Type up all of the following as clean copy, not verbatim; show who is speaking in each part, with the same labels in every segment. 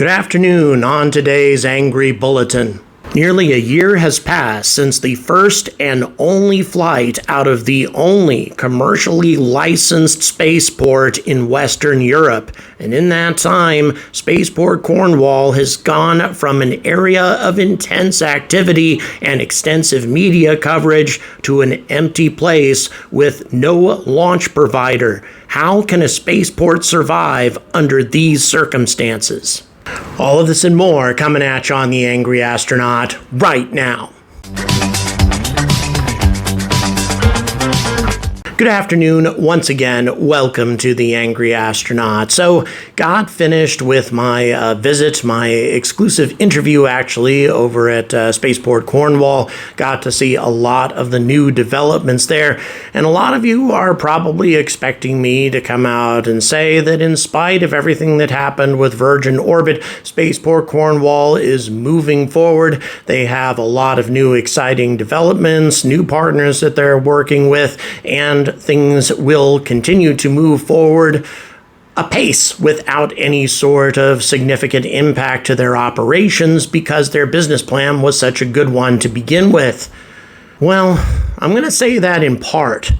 Speaker 1: Good afternoon. On today's Angry Bulletin. Nearly a year has passed since the first and only flight out of the only commercially licensed spaceport in Western Europe. And in that time, Spaceport Cornwall has gone from an area of intense activity and extensive media coverage to an empty place with no launch provider. How can a spaceport survive under these circumstances? All of this and more coming at you on The Angry Astronaut right now. Good afternoon. Once again, welcome to The Angry Astronaut. So, got finished with my visit, my exclusive interview actually, over at Spaceport Cornwall. Got to see a lot of the new developments there. And a lot of you are probably expecting me to come out and say that in spite of everything that happened with Virgin Orbit, Spaceport Cornwall is moving forward. They have a lot of new exciting developments, new partners that they're working with, and things will continue to move forward apace without any sort of significant impact to their operations because their business plan was such a good one to begin with. Well, I'm going to say that in part,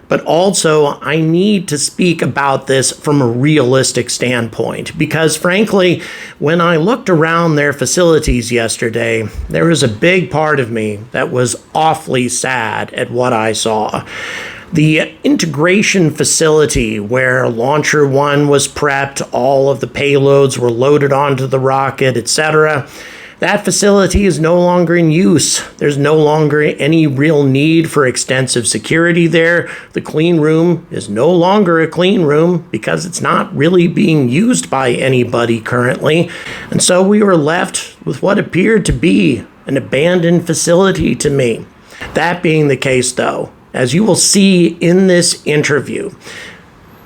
Speaker 1: but also I need to speak about this from a realistic standpoint because frankly, when I looked around their facilities yesterday, there was a big part of me that was awfully sad at what I saw. The integration facility where Launcher 1 was prepped, all of the payloads were loaded onto the rocket, etc., that facility is no longer in use. There's no longer any real need for extensive security there. The clean room is no longer a clean room because it's not really being used by anybody currently. And so we were left with what appeared to be an abandoned facility to me. That being the case, though, as you will see in this interview,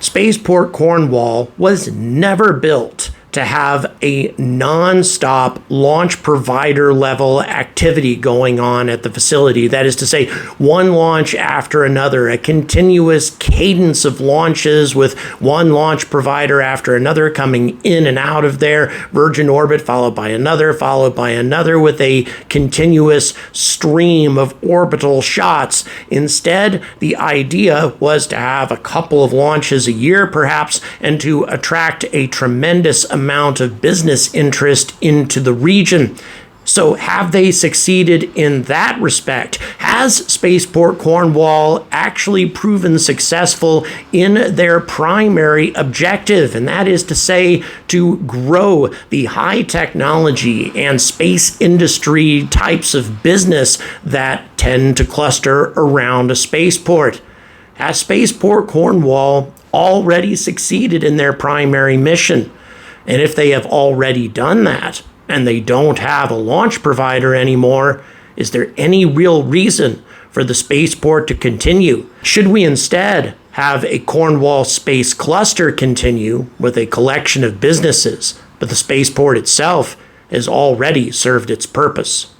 Speaker 1: Spaceport Cornwall was never built to have a non-stop launch provider level activity going on at the facility. That is to say, one launch after another, a continuous cadence of launches with one launch provider after another coming in and out of there, Virgin Orbit followed by another with a continuous stream of orbital shots. Instead, the idea was to have a couple of launches a year perhaps and to attract a tremendous amount of business interest into the region. So have they succeeded in that respect? Has Spaceport Cornwall actually proven successful in their primary objective? And that is to say, to grow the high technology and space industry types of business that tend to cluster around a spaceport. Has Spaceport Cornwall already succeeded in their primary mission? And if they have already done that, and they don't have a launch provider anymore, is there any real reason for the spaceport to continue? Should we instead have a Cornwall space cluster continue with a collection of businesses, but the spaceport itself has already served its purpose?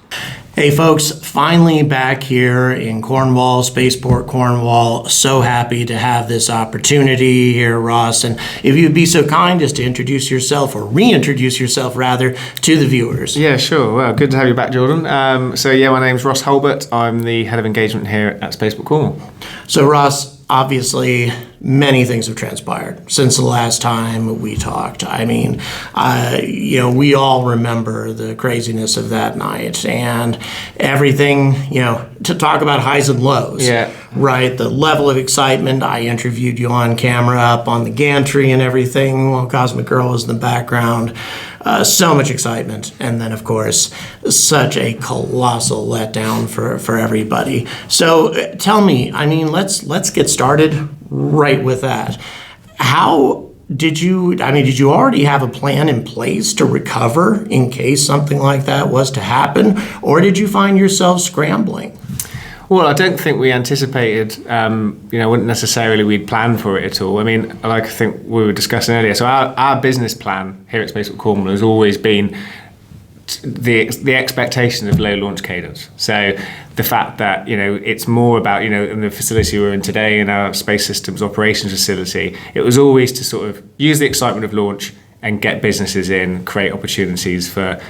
Speaker 1: Hey folks, finally back here in Cornwall, Spaceport Cornwall. So happy to have this opportunity here, Ross. And if you'd be so kind as to introduce yourself, or reintroduce yourself rather, to the viewers.
Speaker 2: Yeah, sure. Well, good to have you back, Jordan. My name's Ross Hulbert. I'm the head of engagement here at Spaceport Cornwall.
Speaker 1: So Ross, obviously, many things have transpired since the last time we talked. I mean, we all remember the craziness of that night and everything, to talk about highs and lows.
Speaker 2: Yeah.
Speaker 1: Right? The level of excitement. I interviewed you on camera up on the gantry and everything while Cosmic Girl was in the background. So much excitement. And then, of course, such a colossal letdown for everybody. So tell me, let's get started right with that. How did you already have a plan in place to recover in case something like that was to happen? Or did you find yourself scrambling?
Speaker 2: Well, I don't think we anticipated, wouldn't necessarily we'd planned for it at all. I mean, like I think we were discussing earlier, so our business plan here at Spaceport Cornwall has always been the expectation of low launch cadence. So the fact that, it's more about, in the facility we're in today, in our space systems operations facility, it was always to sort of use the excitement of launch and get businesses in, create opportunities for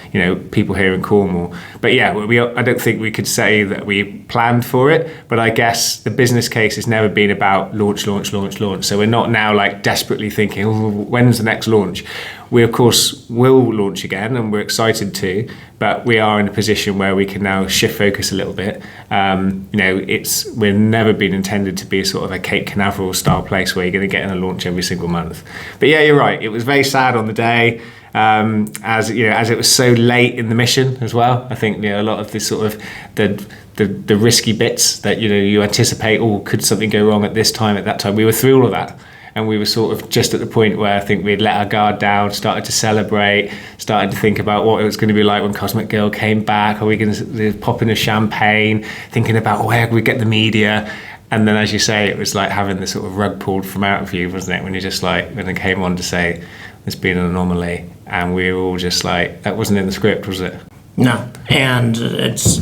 Speaker 2: people here in Cornwall. But yeah, I don't think we could say that we planned for it, but I guess the business case has never been about launch. So we're not now like desperately thinking, oh, when's the next launch? We of course will launch again, and we're excited to, but we are in a position where we can now shift focus a little bit. We've never been intended to be sort of a Cape Canaveral style place where you're going to get in a launch every single month. But yeah, you're right. It was very sad on the day, as it was so late in the mission as well. I think a lot of the sort of the risky bits that you anticipate, could something go wrong at this time, at that time. We were through all of that. And we were sort of just at the point where I think we'd let our guard down, started to celebrate, started to think about what it was going to be like when Cosmic Girl came back. Are we going to pop in a champagne? Thinking about where we get the media. And then, as you say, it was like having the sort of rug pulled from out of you, wasn't it? When you're just like, when it came on to say, there's been an anomaly. And we were all just like, that wasn't in the script, was it?
Speaker 1: No, and it's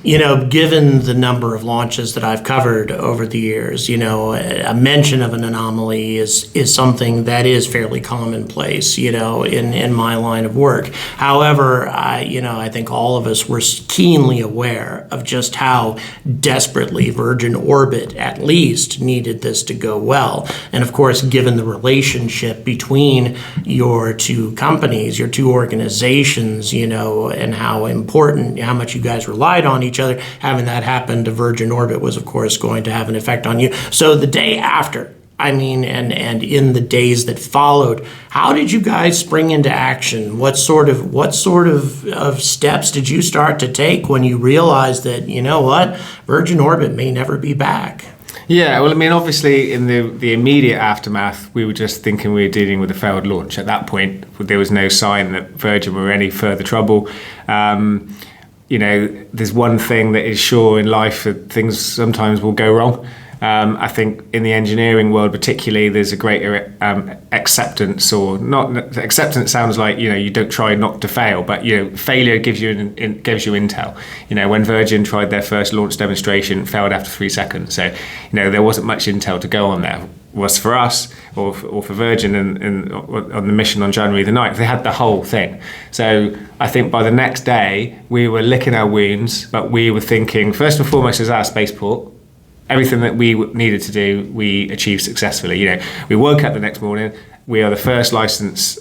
Speaker 1: given the number of launches that I've covered over the years, a mention of an anomaly is something that is fairly commonplace, in my line of work. However, I think all of us were keenly aware of just how desperately Virgin Orbit at least needed this to go well. And of course, given the relationship between your two companies, your two organizations, and how important, how much you guys relied on each other, having that happen to Virgin Orbit was, of course, going to have an effect on you. So the day after, and in the days that followed, how did you guys spring into action? What sort of steps did you start to take when you realized that, Virgin Orbit may never be back?
Speaker 2: Yeah, well, obviously in the immediate aftermath, we were just thinking we were dealing with a failed launch. At that point, there was no sign that Virgin were any further trouble. There's one thing that is sure in life, that things sometimes will go wrong. I think in the engineering world particularly, there's a greater acceptance, or not acceptance sounds like, you don't try not to fail, but failure gives you intel. When Virgin tried their first launch demonstration, failed after 3 seconds. So there wasn't much intel to go on there. Was for us or for Virgin and on the mission on January the 9th, they had the whole thing. So I think by the next day we were licking our wounds, but we were thinking first and foremost as our spaceport, everything that we needed to do, we achieved successfully. We woke up the next morning. We are the first licensed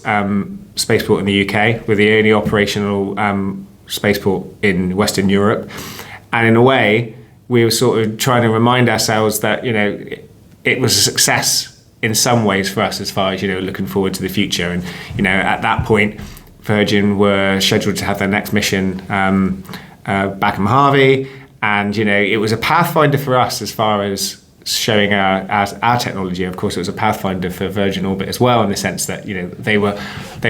Speaker 2: spaceport in the UK. We're the only operational spaceport in Western Europe. And in a way, we were sort of trying to remind ourselves that, it was a success in some ways for us as far as, looking forward to the future. And, at that point, Virgin were scheduled to have their next mission back in Mojave. And, it was a pathfinder for us as far as showing our technology. Of course, it was a pathfinder for Virgin Orbit as well, in the sense that, they were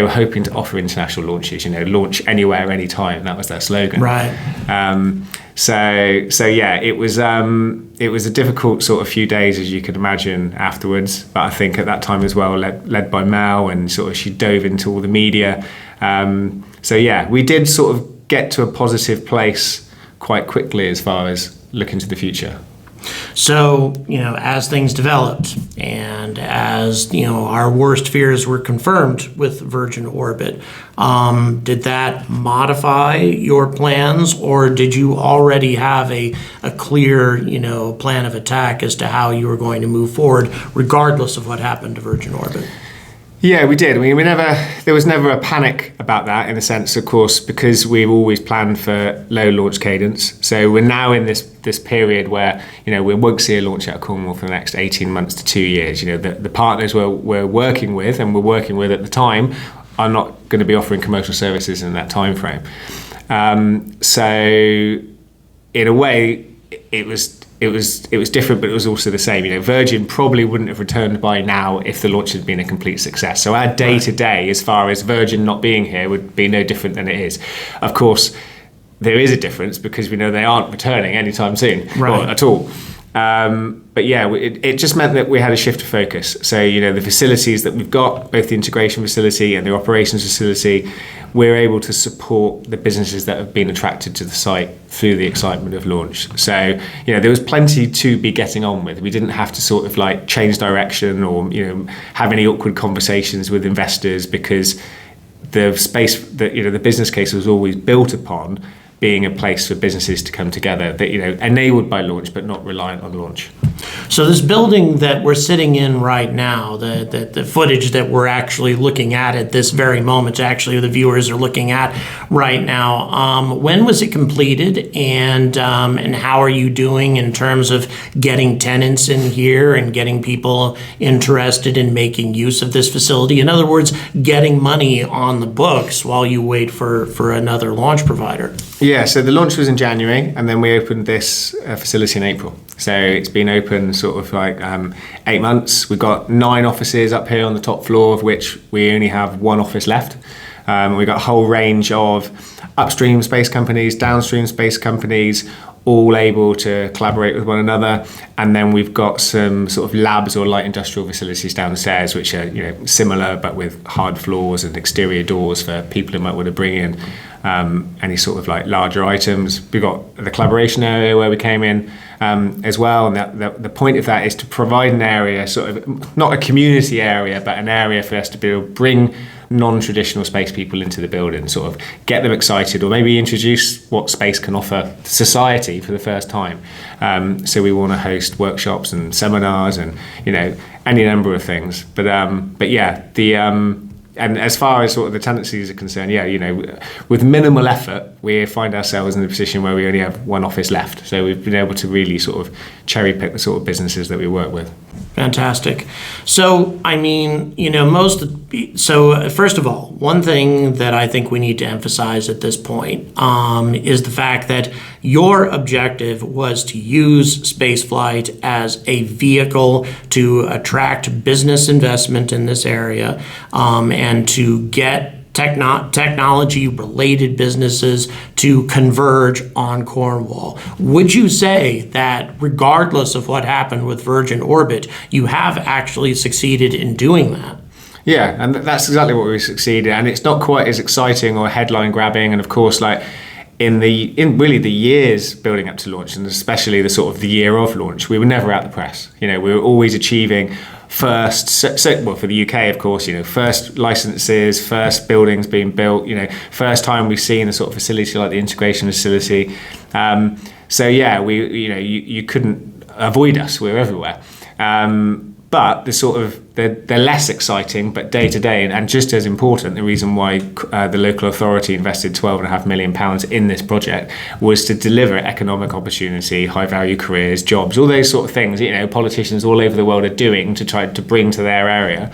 Speaker 2: hoping to offer international launches, launch anywhere, anytime. That was their slogan.
Speaker 1: Right.
Speaker 2: So yeah, it was a difficult sort of few days, as you could imagine, afterwards. But I think at that time as well, led by Mel, and sort of she dove into all the media. So yeah, we did sort of get to a positive place quite quickly as far as looking to the future.
Speaker 1: So, as things developed and as, our worst fears were confirmed with Virgin Orbit, did that modify your plans, or did you already have a clear, plan of attack as to how you were going to move forward, regardless of what happened to Virgin Orbit?
Speaker 2: Yeah, we did. There was never a panic about that, in a sense, of course, because we've always planned for low launch cadence. So we're now in this period where, we won't see a launch out of Cornwall for the next 18 months to 2 years. The partners we're working with and we're working with at the time are not going to be offering commercial services in that time frame. So in a way, it was different, but it was also the same. Virgin probably wouldn't have returned by now if the launch had been a complete success. So our day-to-day, as far as Virgin not being here, would be no different than it is. Of course, there is a difference because we know they aren't returning anytime soon, or at all. But yeah, it just meant that we had a shift of focus. So, the facilities that we've got, both the integration facility and the operations facility, we're able to support the businesses that have been attracted to the site through the excitement of launch. So, there was plenty to be getting on with. We didn't have to sort of like change direction or, have any awkward conversations with investors, because the space that, the business case was always built upon being a place for businesses to come together that, enabled by launch, but not reliant on launch.
Speaker 1: So this building that we're sitting in right now, the footage that we're actually looking at this very moment, actually the viewers are looking at right now, when was it completed, and how are you doing in terms of getting tenants in here and getting people interested in making use of this facility? In other words, getting money on the books while you wait for another launch provider.
Speaker 2: Yeah, so the launch was in January, and then we opened this facility in April. So it's been open sort of like 8 months. We've got 9 offices up here on the top floor, of which we only have 1 office left. We've got a whole range of upstream space companies, downstream space companies, all able to collaborate with one another. And then we've got some sort of labs or light industrial facilities downstairs, which are similar, but with hard floors and exterior doors for people who might want to bring in any sort of like larger items. We've got the collaboration area where we came in as well, and the point of that is to provide an area, sort of not a community area, but an area for us to be able to bring non-traditional space people into the building, sort of get them excited, or maybe introduce what space can offer society for the first time. So we want to host workshops and seminars and any number of things. But yeah, and as far as sort of the tenancies are concerned, with minimal effort, we find ourselves in a position where we only have 1 office left. So we've been able to really sort of cherry pick the sort of businesses that we work with.
Speaker 1: Fantastic. So, first of all, one thing that I think we need to emphasize at this point is the fact that your objective was to use spaceflight as a vehicle to attract business investment in this area, and to get technology-related businesses to converge on Cornwall. Would you say that regardless of what happened with Virgin Orbit, you have actually succeeded in doing that?
Speaker 2: Yeah, and that's exactly what we succeeded. And it's not quite as exciting or headline grabbing. And of course, like in really the years building up to launch, and especially the sort of the year of launch, we were never out the press. We were always achieving first, for the UK, of course, first licenses, first buildings being built, first time we've seen a sort of facility like the integration facility. So yeah, you couldn't avoid us. We were everywhere. But the sort of they're less exciting, but day to day, and just as important, the reason why the local authority invested £12.5 million in this project was to deliver economic opportunity, high value careers, jobs, all those sort of things. Politicians all over the world are doing to try to bring to their area.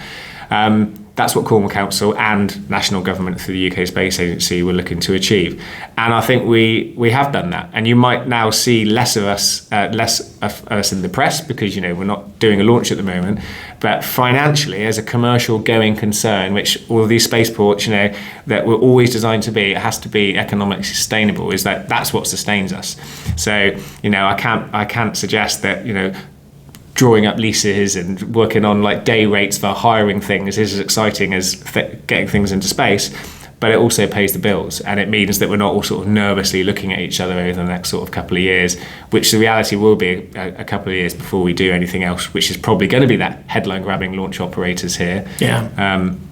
Speaker 2: That's what Cornwall Council and national government through the UK Space Agency were looking to achieve, and I think we have done that. And you might now see less of us in the press, because we're not doing a launch at the moment. But financially, as a commercial going concern, which all of these spaceports, that were always designed to be, it has to be economically sustainable. That's what sustains us. So I can't suggest that drawing up leases and working on like day rates for hiring things is as exciting as getting things into space, but it also pays the bills, and it means that we're not all sort of nervously looking at each other over the next sort of couple of years, which the reality will be a couple of years before we do anything else, which is probably going to be that headline grabbing launch operators here.
Speaker 1: Yeah.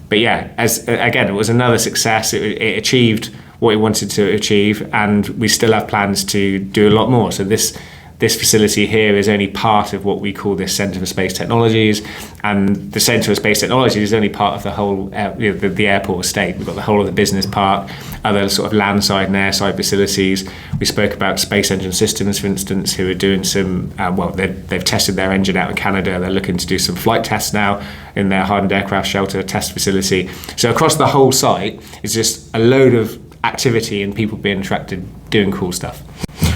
Speaker 2: But yeah, it was another success. It achieved what it wanted to achieve, and we still have plans to do a lot more. So this facility here is only part of what we call this Centre for Space Technologies, and the Centre for Space Technologies is only part of the whole the airport estate. We've got the whole of the business park, other sort of landside and airside facilities. We spoke about Space Engine Systems, for instance, who are doing some, they've tested their engine out in Canada. They're looking to do some flight tests now in their hardened aircraft shelter test facility. So across the whole site is just a load of activity and people being attracted, doing cool stuff.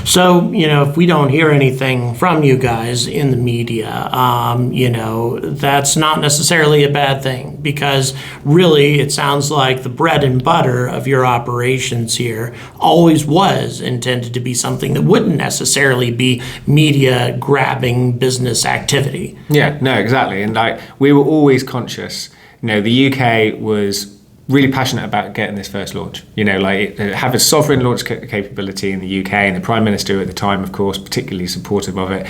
Speaker 1: So, if we don't hear anything from you guys in the media, that's not necessarily a bad thing, because really it sounds like the bread and butter of your operations here always was intended to be something that wouldn't necessarily be media grabbing business activity.
Speaker 2: Yeah, no, exactly. And we were always conscious, the UK was really passionate about getting this first launch. Have a sovereign launch capability in the UK, and the Prime Minister at the time, of course, particularly supportive of it.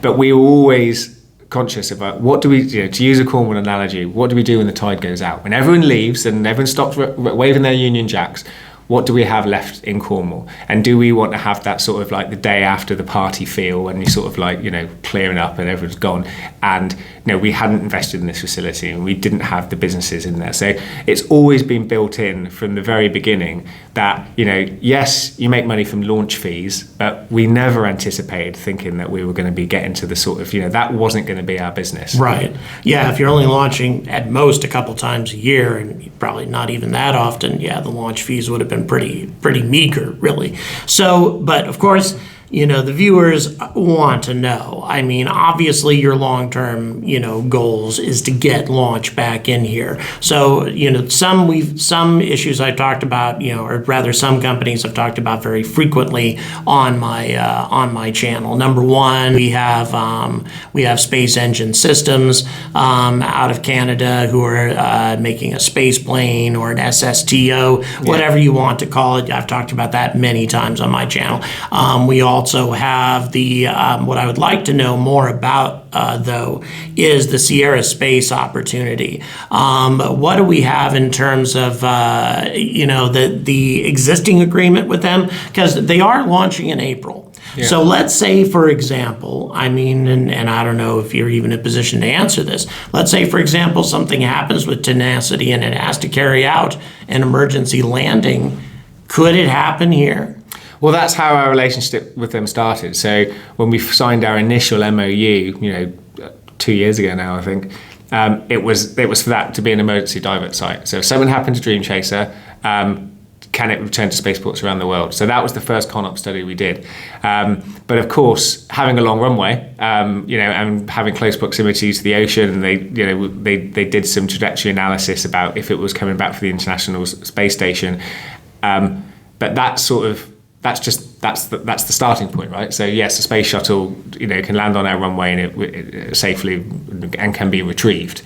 Speaker 2: But we were always conscious about what do we, to use a Cornwall analogy, what do we do when the tide goes out? When everyone leaves and everyone stops waving their Union Jacks, what do we have left in Cornwall? And do we want to have that sort of like the day after the party feel when you sort of like, clearing up and everyone's gone? And, we hadn't invested in this facility and we didn't have the businesses in there. So it's always been built in from the very beginning that, yes, you make money from launch fees, but we never anticipated thinking that we were going to be getting to the sort of, that wasn't going to be our business.
Speaker 1: Right. Yeah, if you're only launching at most a couple times a year, and probably not even that often, the launch fees would have been pretty meager, really. So, but of course, the viewers want to know. I mean, obviously your long-term, goals is to get launch back in here. So, some issues I talked about, or rather some companies I've talked about very frequently on my channel. Number one, we have Space Engine Systems out of Canada, who are making a space plane or an SSTO, whatever you want to call it. I've talked about that many times on my channel. We also have the what I would like to know more about, though, is the Sierra Space opportunity. What do we have in terms of the existing agreement with them? Because they are launching in April. Yeah. So let's say, for example, and I don't know if you're even in a position to answer this. Let's say, for example, something happens with Tenacity and it has to carry out an emergency landing. Could it happen here?
Speaker 2: Well, that's how our relationship with them started. So when we signed our initial MOU, 2 years ago now, I think, it was for that to be an emergency divert site. So if something happened to Dream Chaser, can it return to spaceports around the world? So that was the first ConOp study we did. But of course, having a long runway, and having close proximity to the ocean, and they did some trajectory analysis about if it was coming back for the International Space Station. But that's the starting point, right? So yes, the space shuttle, can land on our runway and it safely and can be retrieved.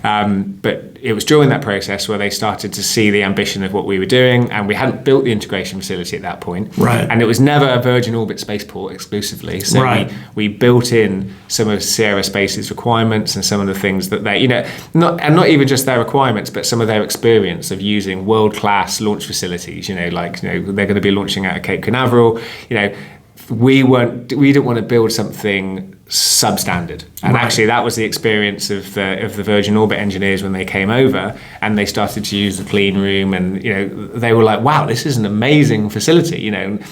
Speaker 2: But it was during that process where they started to see the ambition of what we were doing, and we hadn't built the integration facility at that point.
Speaker 1: Right.
Speaker 2: And it was never a Virgin Orbit spaceport exclusively. So
Speaker 1: right.
Speaker 2: we built in some of Sierra Space's requirements and some of the things that they, not even just their requirements, but some of their experience of using world-class launch facilities. They're going to be launching out of Cape Canaveral. We didn't want to build something substandard, and right. Actually that was the experience of the Virgin Orbit engineers when they came over and they started to use the clean room, and they were like, wow, this is an amazing facility, and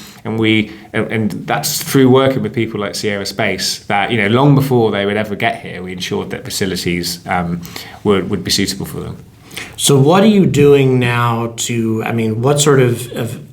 Speaker 2: that's through working with people like Sierra Space that long before they would ever get here, we ensured that facilities would be suitable for them.
Speaker 1: So what are you doing now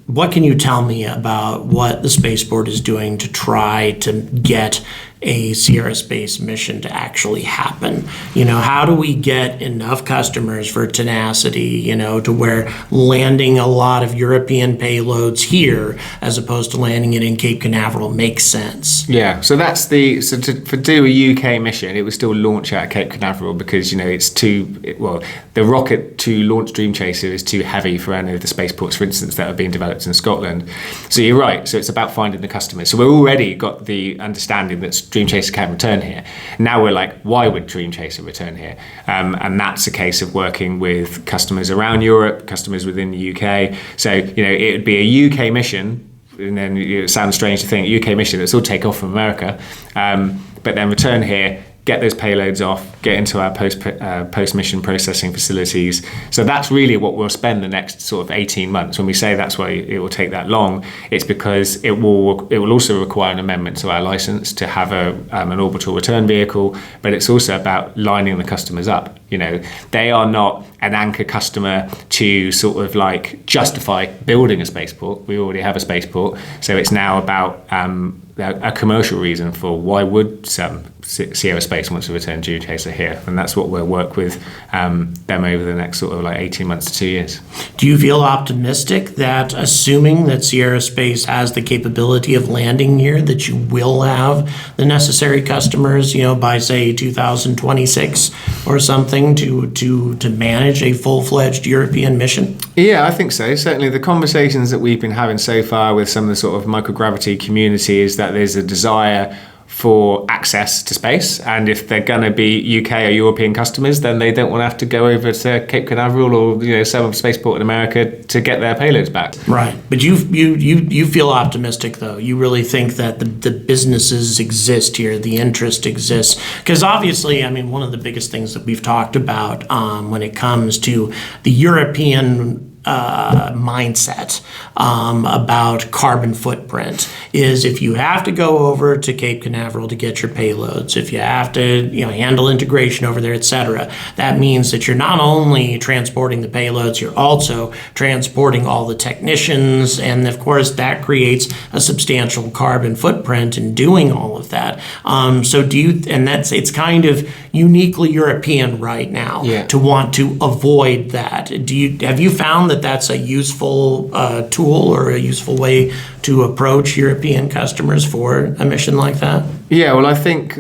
Speaker 1: what can you tell me about what the spaceport is doing to try to get a Sierra Space mission to actually happen? How do we get enough customers for Tenacity, to where landing a lot of European payloads here as opposed to landing it in Cape Canaveral makes sense?
Speaker 2: Yeah, so that's to do a UK mission, it would still launch out of Cape Canaveral because, the rocket to launch Dream Chaser is too heavy for any of the spaceports, for instance, that are being developed in Scotland. So you're right, so it's about finding the customers. So we've already got the understanding that Dream Chaser can return here. Now we're like, why would Dream Chaser return here? And that's a case of working with customers around Europe, customers within the UK. So, it would be a UK mission, and then it sounds strange to think UK mission, it'll still take off from America, but then return here get those payloads off, get into our post-mission processing facilities. So that's really what we'll spend the next sort of 18 months. When we say that's why it will take that long, it's because it will also require an amendment to our license to have an orbital return vehicle, but it's also about lining the customers up. They are not an anchor customer to sort of like justify building a spaceport. We already have a spaceport. So it's now about a commercial reason for why would Sierra Space want to return Dream Chaser here, and that's what we'll work with them over the next sort of like 18 months to 2 years.
Speaker 1: Do you feel optimistic that, assuming that Sierra Space has the capability of landing here, that you will have the necessary customers, by say 2026 or something to manage a full-fledged European mission?
Speaker 2: Yeah, I think so. Certainly the conversations that we've been having so far with some of the sort of microgravity community is that there's a desire for access to space, and if they're going to be UK or European customers, then they don't want to have to go over to Cape Canaveral or some spaceport in America to get their payloads back.
Speaker 1: Right, but you feel optimistic though. You really think that the businesses exist here, the interest exists, because obviously, one of the biggest things that we've talked about when it comes to the European mindset about carbon footprint is if you have to go over to Cape Canaveral to get your payloads, if you have to handle integration over there, etc., that means that you're not only transporting the payloads, you're also transporting all the technicians, and of course that creates a substantial carbon footprint in doing all of that. So it's kind of uniquely European right now to want to avoid that. Have you found that that's a useful tool or a useful way to approach European customers for a mission like that?
Speaker 2: Yeah, well, I think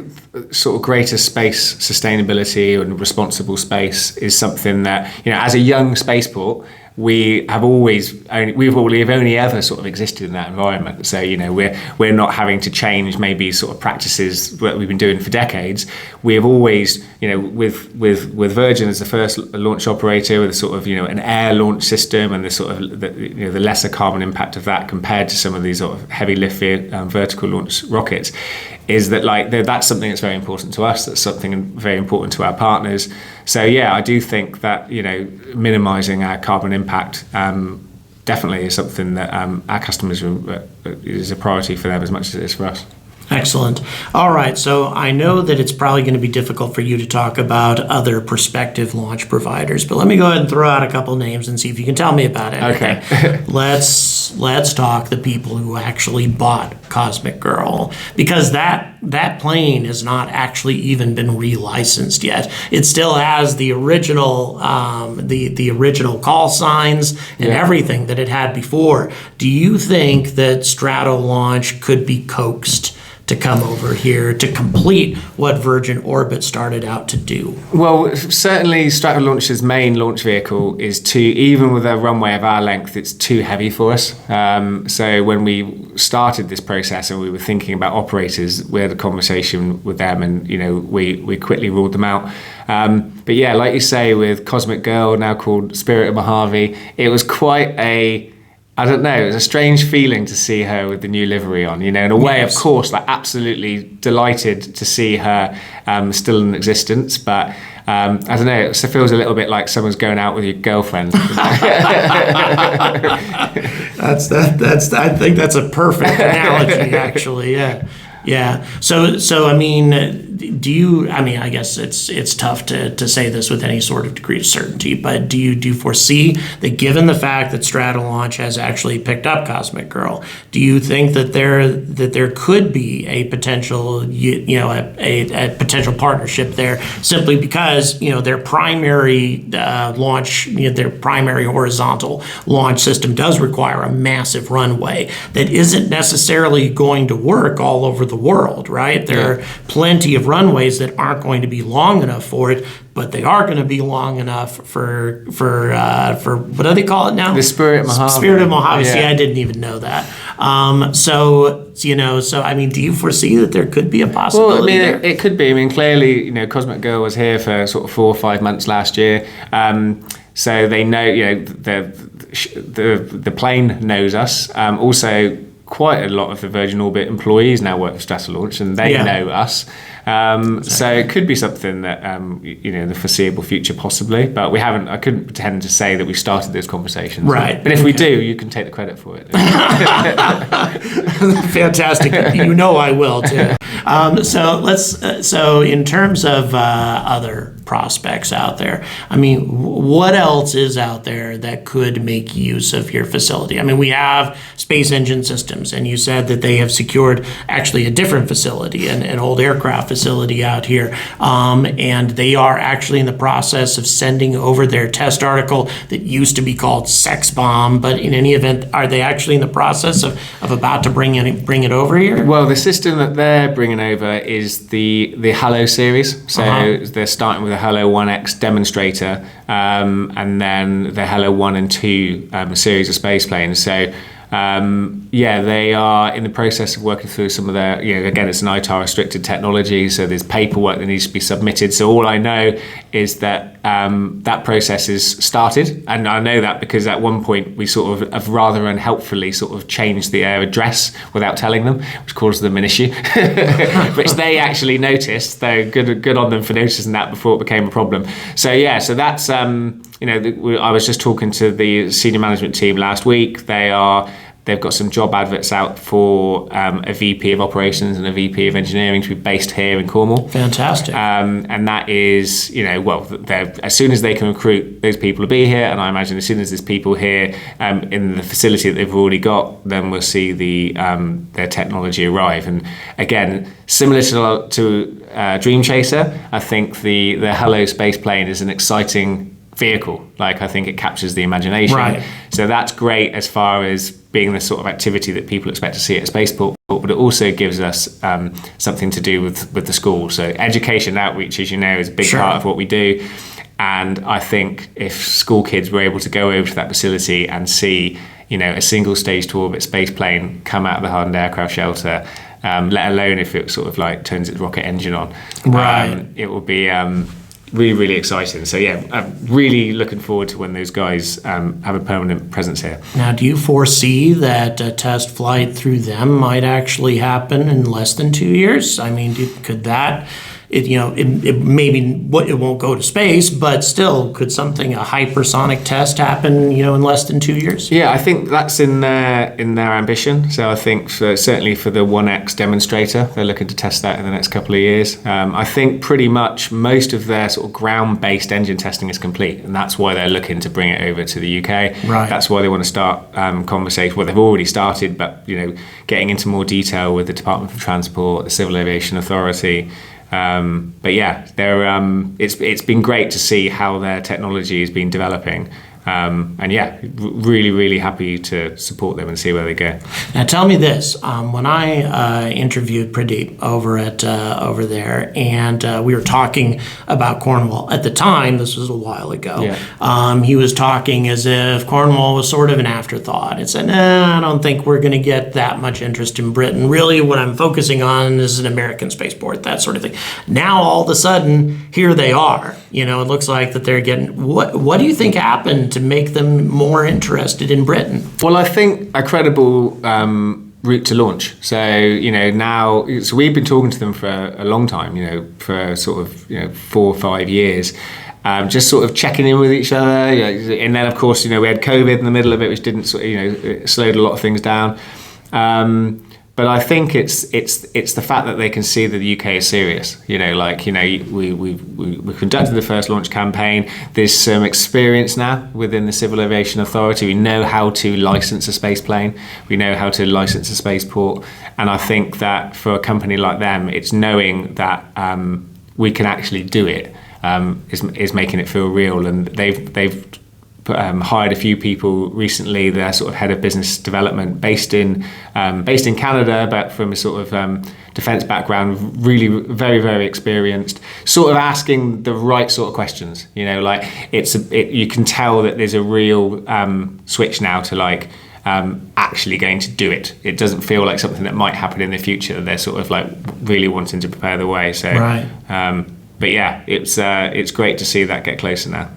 Speaker 2: sort of greater space sustainability and responsible space is something that, as a young spaceport, we've only ever sort of existed in that environment. So we're not having to change maybe sort of practices that we've been doing for decades. We have always with Virgin as the first launch operator with a sort of an air launch system and the sort of the lesser carbon impact of that compared to some of these sort of heavy lift vertical launch rockets, is that that's something that's very important to us. That's something very important to our partners. So yeah, I do think that minimizing our carbon impact definitely is something that our customers is a priority for them as much as it is for us.
Speaker 1: Excellent. All right, so I know that it's probably going to be difficult for you to talk about other prospective launch providers, but let me go ahead and throw out a couple names and see if you can tell me about it.
Speaker 2: Okay.
Speaker 1: Let's talk the people who actually bought Cosmic Girl, because that plane has not actually even been relicensed yet. It still has the original the original call signs and everything that it had before. Do you think that Stratolaunch could be coaxed to come over here to complete what Virgin Orbit started out to do?
Speaker 2: Well, certainly Stratolaunch's main launch vehicle is even with a runway of our length, it's too heavy for us. So when we started this process and we were thinking about operators, we had a conversation with them and we quickly ruled them out. But yeah, like you say, with Cosmic Girl, now called Spirit of Mojave, it was quite it was a strange feeling to see her with the new livery on, in a way, of course, absolutely delighted to see her still in existence, but it feels a little bit like someone's going out with your girlfriend.
Speaker 1: I think that's a perfect analogy, actually, yeah. So do you, I guess it's tough to say this with any sort of degree of certainty, but do you foresee that, given the fact that Stratolaunch has actually picked up Cosmic Girl, do you think that there could be a potential, a potential partnership there, simply because, their primary launch, their primary horizontal launch system does require a massive runway that isn't necessarily going to work all over the world, right? There are plenty of runways that aren't going to be long enough for it, but they are going to be long enough for what do they call it now?
Speaker 2: The Spirit of Mojave.
Speaker 1: Spirit of Mojave. Yeah. See, I didn't even know that. So do you foresee that there could be a possibility?
Speaker 2: Well, it could be. Clearly, Cosmic Girl was here for sort of 4 or 5 months last year. So they know, the plane knows us. Also, quite a lot of the Virgin Orbit employees now work for Stratolaunch, and they know us. So it could be something that in the foreseeable future possibly, but we haven't. I couldn't pretend to say that we started those conversations.
Speaker 1: Right.
Speaker 2: But if we do, you can take the credit for it.
Speaker 1: Fantastic. I will too. So in terms of other prospects out there, I mean, what else is out there that could make use of your facility? I mean, we have Space Engine Systems, and you said that they have secured actually a different facility, an old aircraft facility out here, and they are actually in the process of sending over their test article that used to be called Sex Bomb, but in any event, are they actually in the process of about to bring it over here?
Speaker 2: Well, the system that they're bringing over is the Hello series. So they're starting with a Hello 1X demonstrator, and then the Hello 1 and 2 series of space planes. So they are in the process of working through some of their, again, it's an ITAR restricted technology, so there's paperwork that needs to be submitted. So all I know is that that process is started, and I know that because at one point we sort of have rather unhelpfully sort of changed their address without telling them, which caused them an issue, which they actually noticed. So good on them for noticing that before it became a problem. So that's I was just talking to the senior management team last week. They've got some job adverts out for a VP of operations and a VP of engineering to be based here in Cornwall.
Speaker 1: Fantastic.
Speaker 2: And that is, as soon as they can recruit those people to be here, and I imagine as soon as there's people here in the facility that they've already got, then we'll see their technology arrive. And again, similar to Dream Chaser, I think the Hello space plane is an exciting vehicle. Like, I think it captures the imagination.
Speaker 1: Right.
Speaker 2: So that's great as far as being the sort of activity that people expect to see at a spaceport, but it also gives us something to do with the school. So education outreach, as you know, is a big part of what we do. And I think if school kids were able to go over to that facility and see, a single stage to orbit space plane come out of the hardened aircraft shelter, let alone if it sort of like turns its rocket engine on, it will be really, really exciting. So I'm really looking forward to when those guys have a permanent presence here.
Speaker 1: Now, do you foresee that a test flight through them might actually happen in less than 2 years? I mean, could that? It won't go to space, but still, could a hypersonic test happen, in less than 2 years?
Speaker 2: Yeah, I think that's in their ambition. So I think certainly for the 1X demonstrator, they're looking to test that in the next couple of years. I think pretty much most of their sort of ground-based engine testing is complete, and that's why they're looking to bring it over to the UK.
Speaker 1: Right.
Speaker 2: That's why they want to start conversations. Well, they've already started, but getting into more detail with the Department for Transport, the Civil Aviation Authority. It's been great to see how their technology has been developing. Really, really happy to support them and see where they go.
Speaker 1: Now, tell me this: when I interviewed Pradeep over there, and we were talking about Cornwall at the time, this was a while ago. He was talking as if Cornwall was sort of an afterthought. It said, I don't think we're going to get that much interest in Britain. Really, what I'm focusing on is an American spaceport, that sort of thing. Now, all of a sudden, here they are. It looks like that they're getting. What do you think happened to make them more interested in Britain?
Speaker 2: Well, I think a credible route to launch. So, so we've been talking to them for a long time, for sort of, 4 or 5 years. Just sort of checking in with each other. And then, of course, we had COVID in the middle of it, which didn't, it slowed a lot of things down. But I think it's the fact that they can see that the UK is serious. We conducted the first launch campaign. There's some experience now within the Civil Aviation Authority. We know how to license a space plane. We know how to license a spaceport. And I think that for a company like them, it's knowing that we can actually do it is making it feel real. And they've hired a few people recently. They're sort of head of business development, based in Canada, but from a sort of defence background, really very, very experienced. Sort of asking the right sort of questions. You can tell that there's a real switch now to actually going to do it. It doesn't feel like something that might happen in the future. They're sort of really wanting to prepare the way. So,
Speaker 1: right.
Speaker 2: It's great to see that get closer now.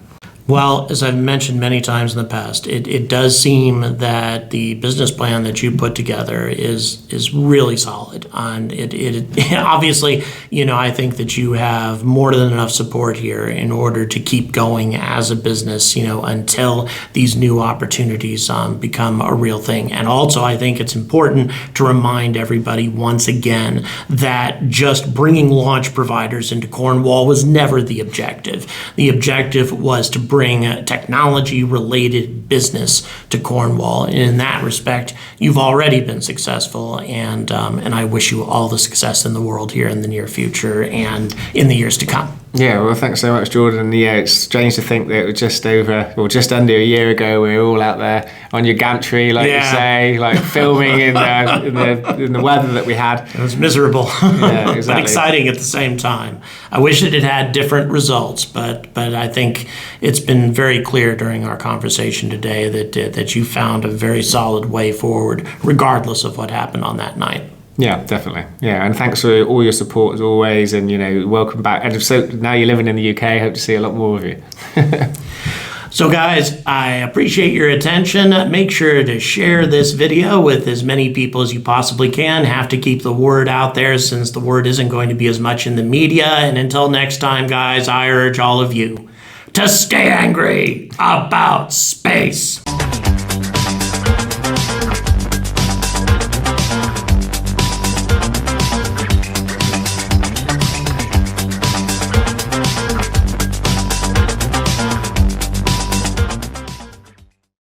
Speaker 1: Well, as I've mentioned many times in the past, it does seem that the business plan that you put together is really solid. And it obviously, I think that you have more than enough support here in order to keep going as a business, until these new opportunities become a real thing. And also, I think it's important to remind everybody once again that just bringing launch providers into Cornwall was never the objective. The objective was to bring technology-related business to Cornwall. And in that respect, you've already been successful, and I wish you all the success in the world here in the near future and in the years to come.
Speaker 2: Yeah, well, thanks so much, Jordan. Yeah, it's strange to think that it was just under a year ago, we were all out there on your gantry, like you say, like filming in the weather that we had.
Speaker 1: It was miserable,
Speaker 2: yeah, exactly.
Speaker 1: But exciting at the same time. I wish it had different results, but I think it's been very clear during our conversation today that you found a very solid way forward, regardless of what happened on that night.
Speaker 2: Yeah, definitely. Yeah, and thanks for all your support as always, and welcome back. And so now you're living in the UK, hope to see a lot more of you.
Speaker 1: So guys, I appreciate your attention. Make sure to share this video with as many people as you possibly can. Have to keep the word out there since the word isn't going to be as much in the media. And until next time, guys, I urge all of you to stay angry about space.